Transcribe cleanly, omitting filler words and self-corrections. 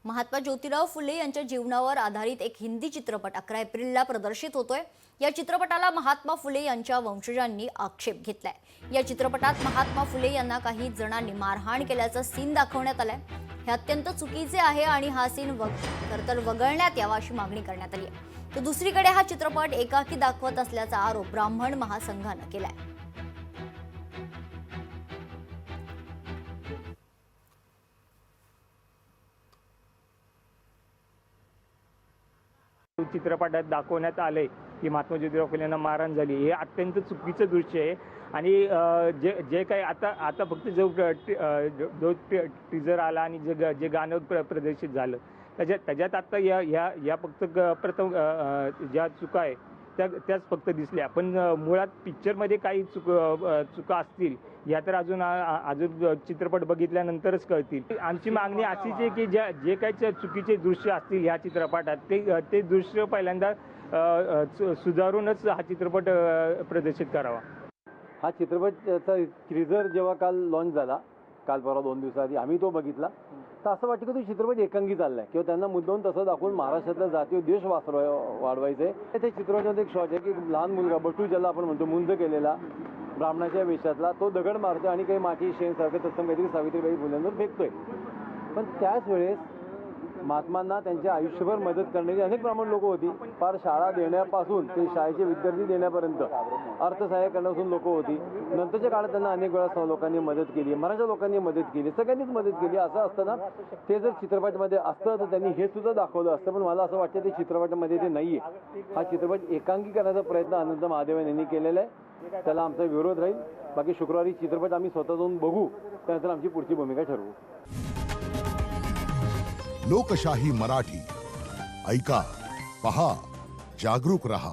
महात्मा ज्योतिराव फुले यांच्या जीवनावर आधारित एक हिंदी चित्रपट 11 एप्रिलला प्रदर्शित होतोय। या चित्रपटाला महात्मा फुले यांच्या वंशजांनी आक्षेप घेतलाय। या चित्रपटात महात्मा फुले यांना काही जणांनी मारहाण केल्याचं सीन दाखवण्यात आलंय। हे अत्यंत चुकीचे आहे आणि हा सीन खरतर वगळण्यात यावा अशी मागणी करण्यात आली आहे। तर दुसरीकडे हा चित्रपट एकाकी दाखवत असल्याचा आरोप ब्राह्मण महासंघाने केलाय। चित्रपटात दाखवण्यात आले की महात्मा ज्योतिराव फुलेंना मारहाण झाली, हे अत्यंत चुकीचं दृश्य आहे। आणि जे काही आता फक्त जो टीजर आला आणि जे गाणं प्रदर्शित झालं त्याच्यात आता या फक्त प्रथम ज्या चुका आहे त्याच फक्त दिसल्या, पण मुळात पिक्चरमध्ये काही चुका असतील या तर अजून चित्रपट बघितल्यानंतरच कळतील। आमची मागणी अशीच आहे की जे काही चुकीचे दृश्य असतील या चित्रपटात ते दृश्य पहिल्यांदा सुधारूनच हा चित्रपट प्रदर्शित करावा। हा चित्रपटाचा टीजर जेव्हा काल लॉन्च झाला, काल परवा 2 दिवसाआधी आम्ही तो बघितला, तर असं वाटतं की तो चित्रपट एकांगी चाललाय किंवा त्यांना मुद्दाम तसं दाखवून महाराष्ट्रातला जातीय द्वेष वाढवायचं आहे। त्या चित्रपटामध्ये एक शॉट आहे की लहान मुलगा बटू ज्याला आपण म्हणतो मुंज केलेला ब्राह्मणाच्या वेशातला, तो दगड मारतोय आणि काही माती शेणसारखं तत्सम काहीतरी सावित्रीबाई फुलेंवर फेकतोय। पण त्याच वेळेस महात्मांना त्यांच्या आयुष्यभर मदत करणारी अनेक ब्राह्मण लोक होती। फार शाळा देण्यापासून ते शाळेचे विद्यार्थी देण्यापर्यंत अर्थसहाय्य करण्यापासून लोक होती। नंतरच्या काळात त्यांना अनेक वेळा लोकांनी मदत केली, मराठा लोकांनी मदत केली, सगळ्यांनीच मदत केली। असं असताना ते जर चित्रपटामध्ये असतं तर त्यांनी हे सुद्धा दाखवलं असतं, पण मला असं वाटतं ते चित्रपटामध्ये ते नाहीये। हा चित्रपट एकांकी करण्याचा प्रयत्न अनंत महादेवन यांनी केलेला आहे, त्याला आमचा विरोध राहील। बाकी शुक्रवारी चित्रपट आम्ही स्वतः जाऊन बघू, त्यानंतर आमची पुढची भूमिका ठरवू। लोकशाही मराठी ऐका, पहा, जागरूक रहा।